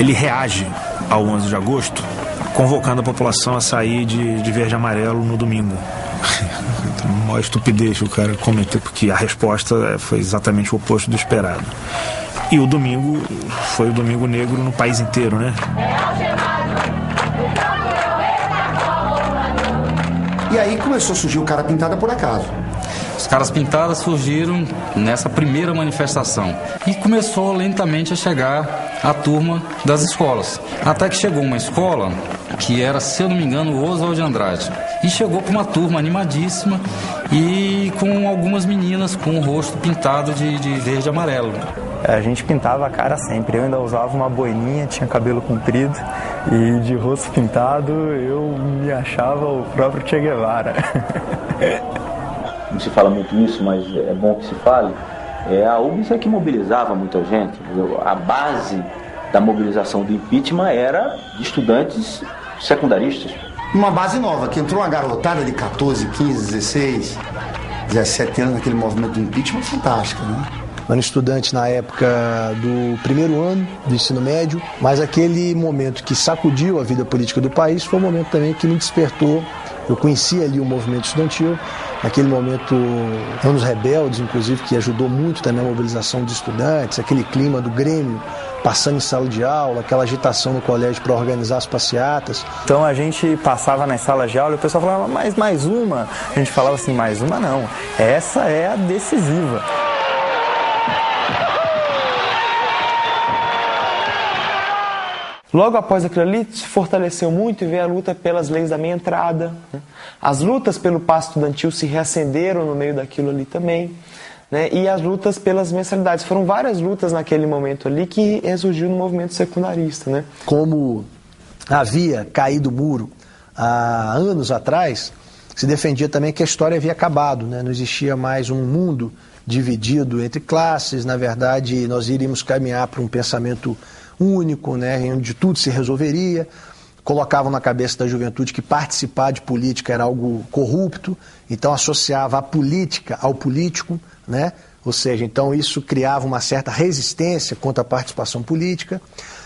ele reage ao 11 de agosto, convocando a população a sair de verde e amarelo no domingo. A maior estupidez que o cara cometeu, porque a resposta foi exatamente o oposto do esperado. E o domingo foi o domingo negro no país inteiro, né? E aí começou a surgir o Cara Pintada por acaso. Os Caras Pintadas surgiram nessa primeira manifestação e começou lentamente a chegar a turma das escolas. Até que chegou uma escola que era, se eu não me engano, o Oswald de Andrade. E chegou com uma turma animadíssima e com algumas meninas com o rosto pintado de verde e amarelo. A gente pintava a cara sempre. Eu ainda usava uma boininha, tinha cabelo comprido e de rosto pintado eu me achava o próprio Che Guevara. Não se fala muito isso, mas é bom que se fale. A UBS é que mobilizava muita gente. A base da mobilização do impeachment era de estudantes secundaristas. Uma base nova, que entrou uma garotada de 14, 15, 16, 17 anos naquele movimento do impeachment, fantástico, né? Eu era estudante na época do primeiro ano do ensino médio, mas aquele momento que sacudiu a vida política do país foi um momento também que me despertou. Eu conhecia ali o movimento estudantil, naquele momento Anos Rebeldes, inclusive, que ajudou muito também a mobilização de estudantes, aquele clima do Grêmio passando em sala de aula, aquela agitação no colégio para organizar as passeatas. Então a gente passava nas salas de aula e o pessoal falava, mas mais uma? A gente falava assim, mais uma não, essa é a decisiva. Logo após aquilo ali, se fortaleceu muito e veio a luta pelas leis da meia entrada. Né? As lutas pelo passe estudantil se reacenderam no meio daquilo ali também. Né? E as lutas pelas mensalidades. Foram várias lutas naquele momento ali que ressurgiu no movimento secundarista. Né? Como havia caído o muro há anos atrás, se defendia também que a história havia acabado. Né? Não existia mais um mundo dividido entre classes. Na verdade, nós iríamos caminhar para um pensamento único, né, onde tudo se resolveria. Colocavam na cabeça da juventude que participar de política era algo corrupto, então associava a política ao político, né? Ou seja, então isso criava uma certa resistência contra a participação política.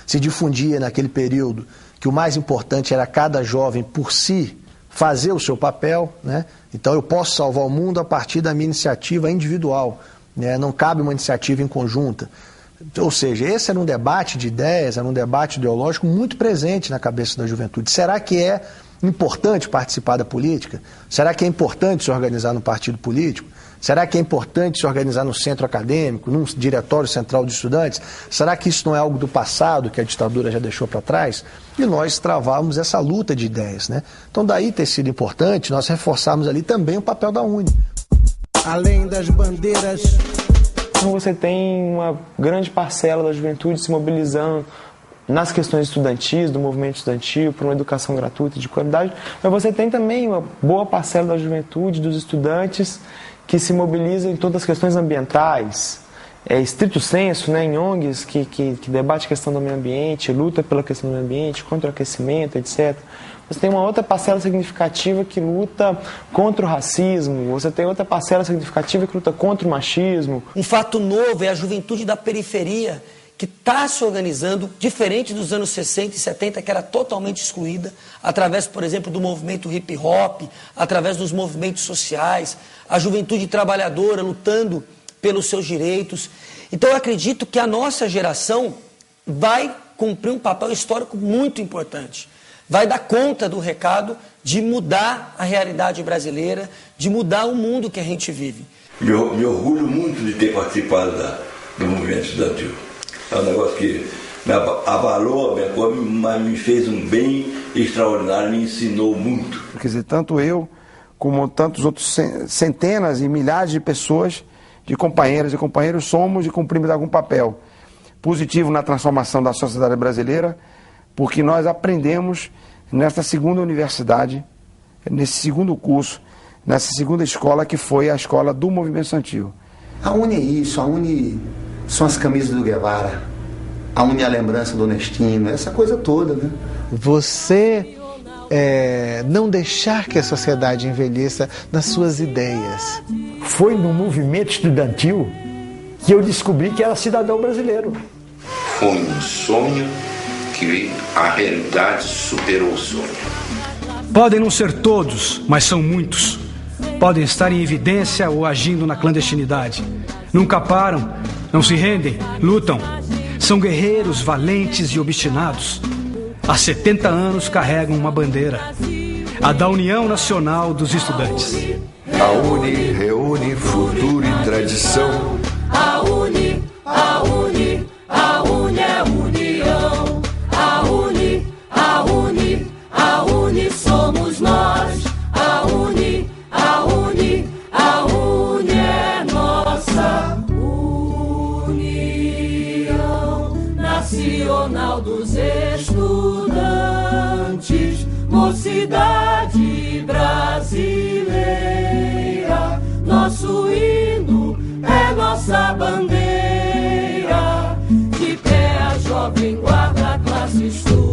Se difundia naquele período que o mais importante era cada jovem por si fazer o seu papel, né? Então eu posso salvar o mundo a partir da minha iniciativa individual, né? Não cabe uma iniciativa em conjunta. Ou seja, esse era um debate de ideias, era um debate ideológico muito presente na cabeça da juventude. Será que é importante participar da política? Será que é importante se organizar no partido político? Será que é importante se organizar no centro acadêmico, num diretório central de estudantes? Será que isso não é algo do passado que a ditadura já deixou para trás? E nós travávamos essa luta de ideias, né? Então daí ter sido importante nós reforçarmos ali também o papel da UNE. Além das bandeiras... Você tem uma grande parcela da juventude se mobilizando nas questões estudantis, do movimento estudantil, por uma educação gratuita de qualidade, mas você tem também uma boa parcela da juventude, dos estudantes, que se mobilizam em todas as questões ambientais, estrito senso, né, em ONGs que debate a questão do meio ambiente, luta pela questão do meio ambiente, contra o aquecimento, etc. você tem uma outra parcela significativa que luta contra o racismo, você tem outra parcela significativa que luta contra o machismo. Um fato novo é a juventude da periferia, que está se organizando, diferente dos anos 60 e 70, que era totalmente excluída, através, por exemplo, do movimento hip-hop, através dos movimentos sociais, a juventude trabalhadora lutando pelos seus direitos. Então eu acredito que a nossa geração vai cumprir um papel histórico muito importante. Vai dar conta do recado de mudar a realidade brasileira, de mudar o mundo que a gente vive. Me orgulho muito de ter participado do movimento estudantil. É um negócio que me abalou a minha cor, mas me fez um bem extraordinário, me ensinou muito. Quer dizer, tanto eu, como tantos outros centenas e milhares de pessoas, de companheiras e companheiros, somos e cumprimos algum papel positivo na transformação da sociedade brasileira, porque nós aprendemos nesta segunda universidade, nesse segundo curso, nessa segunda escola que foi a escola do movimento estudantil. A UNE é isso, a UNE são as camisas do Guevara, a UNE é a lembrança do Nestino, essa coisa toda, né? Você não deixar que a sociedade envelheça nas suas ideias. Foi no movimento estudantil que eu descobri que era cidadão brasileiro. Foi um sonho que a realidade superou o sonho. Podem não ser todos, mas são muitos. Podem estar em evidência ou agindo na clandestinidade. Nunca param, não se rendem, lutam. São guerreiros, valentes e obstinados. Há 70 anos carregam uma bandeira, a da União Nacional dos Estudantes. A UNE reúne futuro e tradição. A UNE, a UNE, a UNE é união. A UNE, a UNE, a UNE somos nós. A UNE, a UNE, a UNE é nossa. União Nacional dos Estudantes, mocidade brasileira. Nosso hino é nossa bandeira, de pé a jovem guarda a classe estudante.